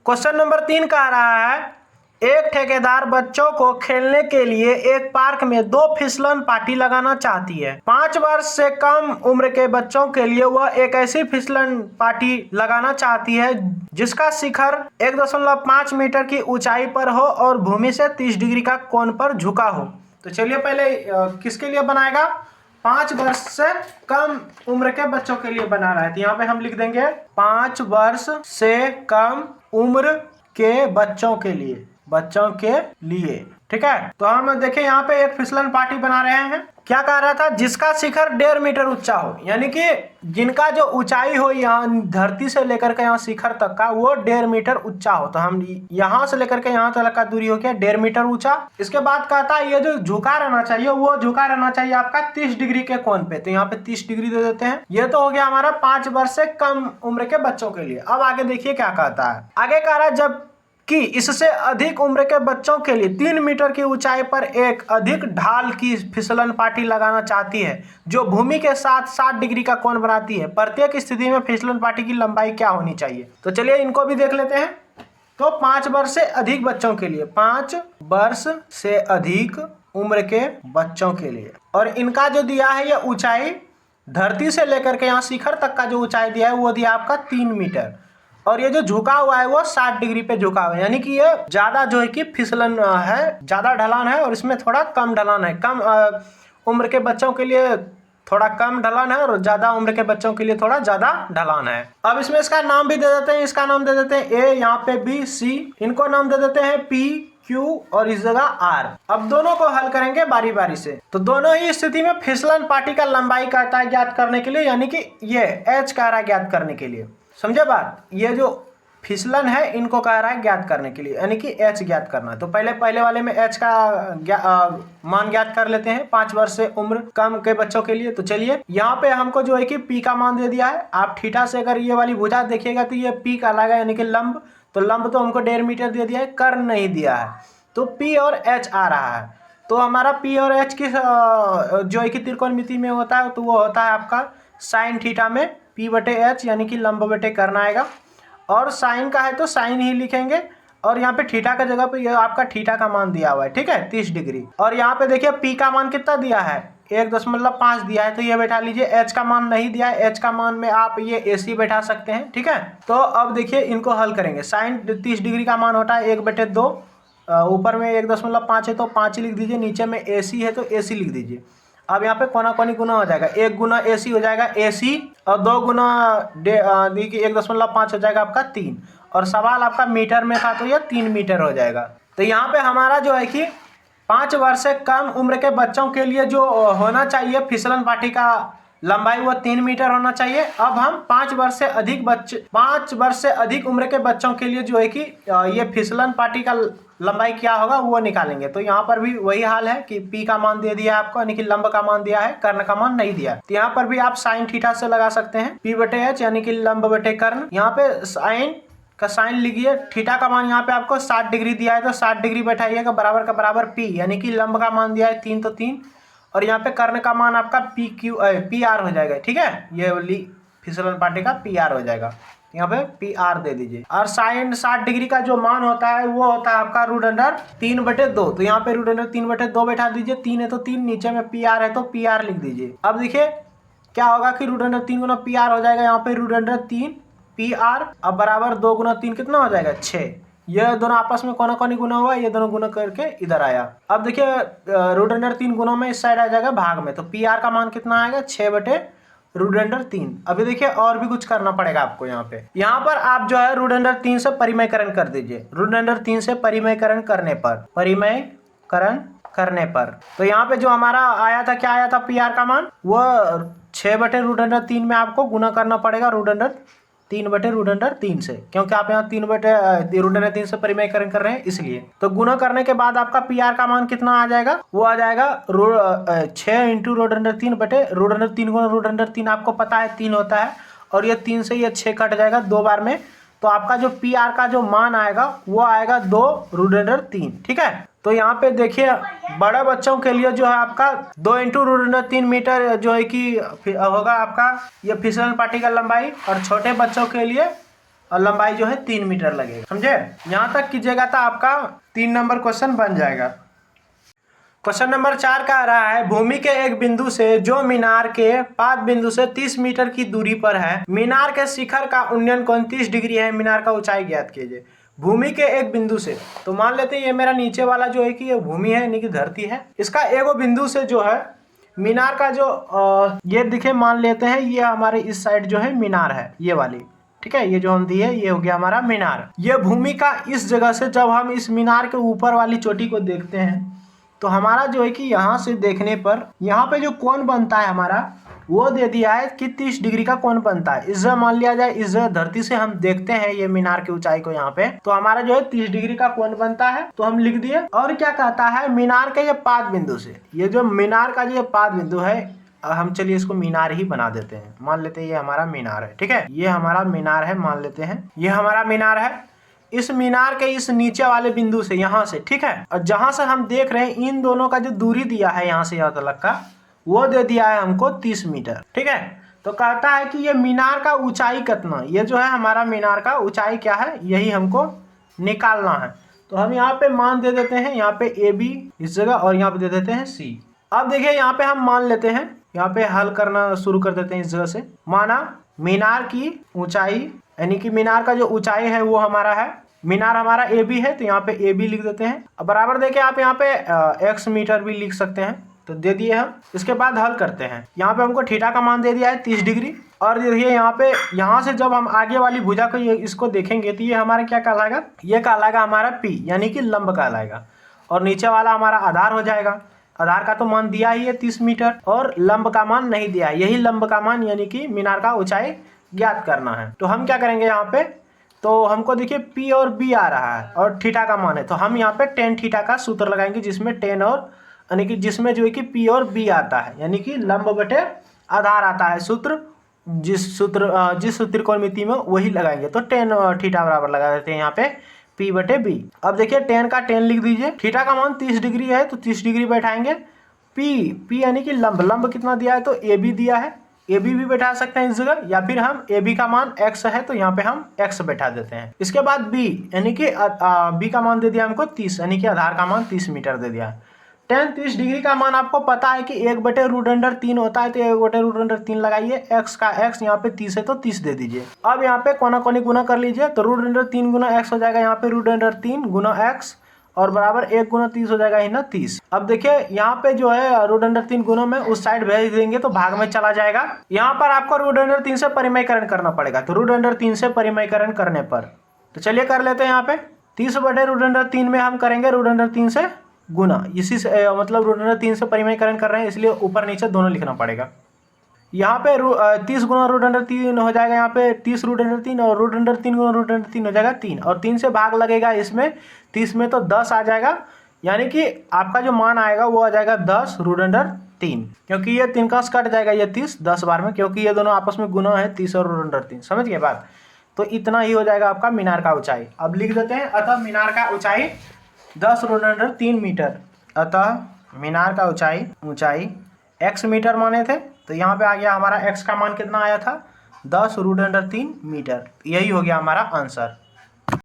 Question number 3 कह रहा है, एक ठेकेदार बच्चों को खेलने के लिए एक पार्क में 2 फिसलन पार्टी लगाना चाहती है। 5 वर्ष से कम उम्र के बच्चों के लिए वह एक ऐसी फिसलन पार्टी लगाना चाहती है जिसका शिखर 1.5 मीटर की ऊंचाई पर हो और भूमि से 30 डिग्री का कोण पर झुका हो। तो चलिए पहले किसके लिए बनाएगा? 5 वर्ष से कम उम्र के बच्चों के लिए बना रहा है। तो यहाँ पे हम लिख देंगे 5 वर्ष से कम उम्र के बच्चों के लिए, ठीक है। तो हम देखें यहाँ पे एक फिसलन पार्टी बना रहे हैं। क्या कह रहा था? जिसका शिखर 1.5 मीटर ऊंचा हो, यानी कि जिनका जो ऊंचाई हो यहाँ धरती से लेकर के यहाँ शिखर तक का वो 1.5 मीटर ऊंचा हो। तो हम यहाँ से लेकर के यहाँ तक का दूरी हो गया 1.5 मीटर ऊंचा। इसके बाद कहता है ये जो झुका रहना चाहिए वो झुका रहना चाहिए आपका 30 डिग्री के कोण पे। तो यहाँ पे 30 डिग्री दे देते हैं। ये तो हो गया हमारा 5 वर्ष से कम उम्र के बच्चों के लिए। अब आगे देखिए क्या कहता है। आगे कह रहा है जब कि इससे अधिक उम्र के बच्चों के लिए 3 मीटर की ऊंचाई पर एक अधिक ढाल की फिसलन पार्टी लगाना चाहती है जो भूमि के साथ 60 डिग्री का कोण बनाती है। प्रत्येक स्थिति में फिसलन पार्टी की लंबाई क्या होनी चाहिए? तो चलिए इनको भी देख लेते हैं। तो 5 वर्ष से अधिक बच्चों के लिए, 5 वर्ष से अधिक उम्र के बच्चों के लिए, और इनका जो दिया है ये ऊंचाई धरती से लेकर के यहाँ शिखर तक का जो ऊंचाई दिया है वो दिया आपका 3 मीटर, और ये जो झुका हुआ है वो 60 डिग्री पे झुका हुआ है, यानी कि ये ज्यादा जो है कि फिसलन है, ज्यादा ढलान है, और इसमें थोड़ा कम ढलान है। कम उम्र के बच्चों के लिए थोड़ा कम ढलान है और ज्यादा उम्र के बच्चों के लिए थोड़ा ज्यादा ढलान है। अब इसमें इसका नाम भी दे देते हैं। इसका नाम दे देते हैं ए, यहाँ पे बी, सी, इनको नाम दे देते हैं पी, क्यू और इस जगह आर। अब दोनों को हल करेंगे बारी बारी से। तो दोनों ही स्थिति में फिसलन पार्टी का लंबाई कहता है ज्ञात करने के लिए, यानी कि ये एच कह रहा है ज्ञात करने के लिए। समझे बात? ये जो फिसलन है इनको कह रहा है ज्ञात करने के लिए, यानी कि एच ज्ञात करना है। तो पहले वाले में एच का मान ज्ञात कर लेते हैं 5 वर्ष से उम्र कम के बच्चों के लिए। तो चलिए यहाँ पे हमको जो है कि पी का मान दे दिया है। आप थीटा से अगर ये वाली भुजा देखिएगा तो ये पी कहलाएगा, यानी कि लंब। तो लंब तो हमको 1.5 मीटर दे दिया है, कर्ण नहीं दिया है। तो पी और एच आ रहा है। तो हमारा पी और एच की जो है कि त्रिकोणमिति में होता है तो वो होता है आपका साइन थीटा में पी बटे एच, यानी कि लंब बटे कर्ण आएगा। और साइन का है तो साइन ही लिखेंगे, और यहाँ पे थीटा का जगह पे ये आपका थीटा का मान दिया हुआ है, ठीक है, 30 डिग्री। और यहाँ पे देखिए पी का मान कितना दिया है? 1.5 दिया है, तो ये बैठा लीजिए। एच का मान नहीं दिया है, एच का मान में आप ये एसी बैठा सकते हैं, ठीक है। तो अब देखिए इनको हल करेंगे। साइन 30 डिग्री का मान होता है 1/2, ऊपर में 1.5 है तो 5 लिख दीजिए, नीचे में एसी है तो एसी लिख दीजिए। अब यहाँ पे कोना कोनी गुना हो जाएगा, 1 गुना एसी हो जाएगा एसी, और 2 गुना 1.5 हो जाएगा आपका 3, और सवाल आपका मीटर में था तो यह 3 मीटर हो जाएगा। तो यहाँ पे हमारा जो है कि 5 वर्ष से कम उम्र के बच्चों के लिए जो होना चाहिए फिसलन पार्टी का लंबाई वो 3 मीटर होना चाहिए। अब हम 5 वर्ष से अधिक उम्र के बच्चों के लिए जो है कि ये फिसलन पार्टी का लंबाई क्या होगा वो निकालेंगे। तो यहाँ पर भी वही हाल है कि पी का मान दे दिया है आपको, यानी कि लंब का मान दिया है, कर्ण का मान नहीं दिया। तो यहाँ पर भी आप साइन थीटा से लगा सकते हैं, पी बटे एच यानी कि लंब बटे कर्ण। यहाँ पे साइन का साइन लिखिए, थीटा का मान यहाँ पे आपको 60 डिग्री दिया है तो 60 डिग्री बैठाइएगा, बराबर का बराबर पी, यानी कि लंब का मान दिया है 3 तो 3, और यहाँ पे कर्ण का मान आपका पी आर हो जाएगा, ठीक है। ये वाली फिसलन पार्टी का पी आर हो जाएगा, यहाँ पे पी आर दे दीजिए। और साइन 60 डिग्री का जो मान होता है वो होता है आपका √3/2। तो यहाँ पे √3/2 बैठा दीजिए, 3 है तो 3, नीचे में पी आर है तो पी आर लिख दीजिए। अब देखिए क्या होगा कि √3 गुना पी आर हो जाएगा, यहाँ पे √3 पी आर, अब बराबर 2 गुना 3 कितना हो जाएगा 6। ये दोनों आपस में कोना कोनी गुना हुआ, ये दोनों गुना करके इधर आया। अब देखिए √3 गुना में इस साइड आ जाएगा भाग में, तो पी आर का मान कितना आएगा 6/√3। अभी देखिए और भी कुछ करना पड़ेगा आपको। यहाँ पर आप जो है √3 से परिमयकरण कर दीजिए। √3 से परिमयकरण करने पर तो यहाँ पे जो हमारा आया था, क्या आया था पी आर का मान, वो 6/√3 में आपको गुना करना पड़ेगा √3/√3 से, क्योंकि आप यहाँ 3/√3 से परिमयकरण कर रहे हैं इसलिए। तो गुना करने के बाद आपका पी आर का मान कितना आ जाएगा? वो आ जाएगा 6 × √3 गुना √3 आपको पता है 3 होता है, और ये 3 से ये 6 कट जाएगा 2 बार में, तो आपका जो पी आर का जो मान आएगा वो आएगा 2√3, ठीक है। तो यहाँ पे देखिए बड़े बच्चों के लिए जो है आपका 2 × √3 मीटर जो है कि होगा आपका ये फिसलन पार्टी का लंबाई, और छोटे बच्चों के लिए और लंबाई जो है 3 मीटर लगेगा। समझे? यहाँ तक कीजिएगा तो आपका 3 नंबर क्वेश्चन बन जाएगा। क्वेश्चन नंबर 4 कह रहा है भूमि के एक बिंदु से जो मीनार के पाद बिंदु से 30 मीटर की दूरी पर है, मीनार के शिखर का उन्नयन कोण 30 डिग्री है, मीनार का ऊंचाई ज्ञात कीजिए। भूमि के एक बिंदु से, तो मान लेते हैं ये मेरा नीचे वाला जो है कि ये भूमि है यानी कि धरती है, इसका एगो बिंदु से जो है मीनार का जो ये दिखे, मान लेते हैं ये हमारे इस साइड जो है मीनार है, ये वाली, ठीक है, ये जो हम दिए ये हो गया हमारा मीनार। ये भूमि का इस जगह से जब हम इस मीनार के ऊपर वाली चोटी को देखते हैं तो हमारा जो है कि यहाँ से देखने पर यहाँ पे जो कोण बनता है हमारा वो दे दिया है कि 30 डिग्री का कोण बनता है। इस जगह मान लिया जाए, इस जगह धरती से हम देखते हैं ये मीनार की ऊंचाई को यहाँ पे, तो हमारा जो है 30 डिग्री का कोण बनता है, तो हम लिख दिए। और क्या कहता है मीनार के ये पाद बिंदु से, ये जो मीनार का जो पाद बिंदु है, हम चलिए इसको मीनार ही बना देते हैं, मान लेते हैं ये हमारा मीनार है, ठीक है, ये हमारा मीनार है, मान लेते हैं ये हमारा मीनार है। इस मीनार के इस नीचे वाले बिंदु से यहाँ से, ठीक है, और जहां से हम देख रहे हैं इन दोनों का जो दूरी दिया है यहाँ से यहाँ तक का, वो दे दिया है हमको 30 मीटर, ठीक है। तो कहता है कि ये मीनार का ऊंचाई कितना, ये जो है हमारा मीनार का ऊंचाई क्या है, यही हमको निकालना है। तो हम यहाँ पे मान दे देते हैं, यहाँ पे ए बी इस जगह, और यहाँ पे दे देते हैं सी। अब देखिए यहाँ पे हम मान लेते हैं, यहाँ पे हल करना शुरू कर देते हैं इस जगह से। माना मीनार की ऊंचाई, यानी कि मीनार का जो ऊंचाई है वो हमारा है, मीनार हमारा ए बी है, तो यहाँ पे ए बी लिख देते हैं। अब बराबर देके आप यहाँ पे एक्स मीटर भी लिख सकते हैं, तो दे दिए हम। इसके बाद हल करते हैं, यहाँ पे हमको थीटा का मान दे दिया है 30 डिग्री। और देखिए यहाँ पे, यहाँ से जब हम आगे वाली भुजा को इसको देखेंगे तो ये हमारा क्या कहलाएगा, ये कहलाएगा हमारा पी, यानी कि लंब कहलाएगा। और नीचे वाला हमारा आधार हो जाएगा, आधार का तो मान दिया ही है 30 मीटर, और लंब का मान नहीं दिया है, यही लंब का मान यानी कि मीनार का ऊंचाई ज्ञात करना है। तो हम क्या करेंगे यहाँ पे, तो हमको देखिए पी और बी आ रहा है और थीटा का मान है, तो हम यहाँ पे टेन थीटा का सूत्र लगाएंगे, जिसमें टेन और यानी कि जिसमें जो है कि पी और बी आता है, यानी कि लंब बटे आधार आता है सूत्र, जिस त्रिकोणमिति में वही लगाएंगे। तो टेन थीटा बराबर लगा देते हैं यहाँ पे पी बटे बी। अब देखिए टेन का टेन लिख दीजिए, थीटा का मान 30 डिग्री है तो 30 डिग्री बैठाएंगे। पी यानी कि लंब कितना दिया है, तो ए बी दिया है, ए बी भी बैठा सकते हैं इस जगह, या फिर हम ए बी का मान x है तो यहाँ पे हम x बैठा देते हैं। इसके बाद b यानी कि b का मान दे दिया हमको 30, यानी कि आधार का मान 30 मीटर दे दिया। टेन 30 डिग्री का मान आपको पता है कि 1/√3 होता है, तो 1/√3 लगाइए, x का x यहाँ पे 30 है तो 30 दे दीजिए। अब यहाँ पे कोना कोनी गुना कर लीजिए, तो √3 गुना x हो जाएगा यहाँ पे √3 गुना x, और बराबर 1 गुना 30 हो जाएगा ही ना 30। अब देखिए यहाँ पे जो है √3 गुना में उस साइड भेज देंगे तो भाग में चला जाएगा। यहाँ पर आपको √3 से परिमयकरण करना पड़ेगा, तो √3 से परिमयकरण करने पर, तो चलिए कर लेते हैं। यहाँ पे 30/√3 में हम करेंगे √3 से गुना, इसी से मतलब √3 से परिमयकरण कर रहे हैं इसलिए ऊपर नीचे दोनों लिखना पड़ेगा। यहाँ पे 30 गुना √3 हो जाएगा, यहाँ पे 30 √3 और √3 गुना √3 हो जाएगा 3, और 3 से भाग लगेगा इसमें, 30 में तो 10 आ जाएगा, यानी कि आपका जो मान आएगा वो आ जाएगा 10√3, क्योंकि ये 3 का कट जाएगा, ये 30 10 बार में, क्योंकि ये दोनों आपस में गुना है 30 और √3। समझ गए बात? तो इतना ही हो जाएगा आपका मीनार का ऊंचाई। अब लिख देते हैं, अतः मीनार का ऊंचाई 10√3 मीटर। अतः मीनार का ऊंचाई x मीटर माने थे, तो यहाँ पे आ गया हमारा x का मान कितना आया था, 10√3 मीटर। यही हो गया हमारा आंसर।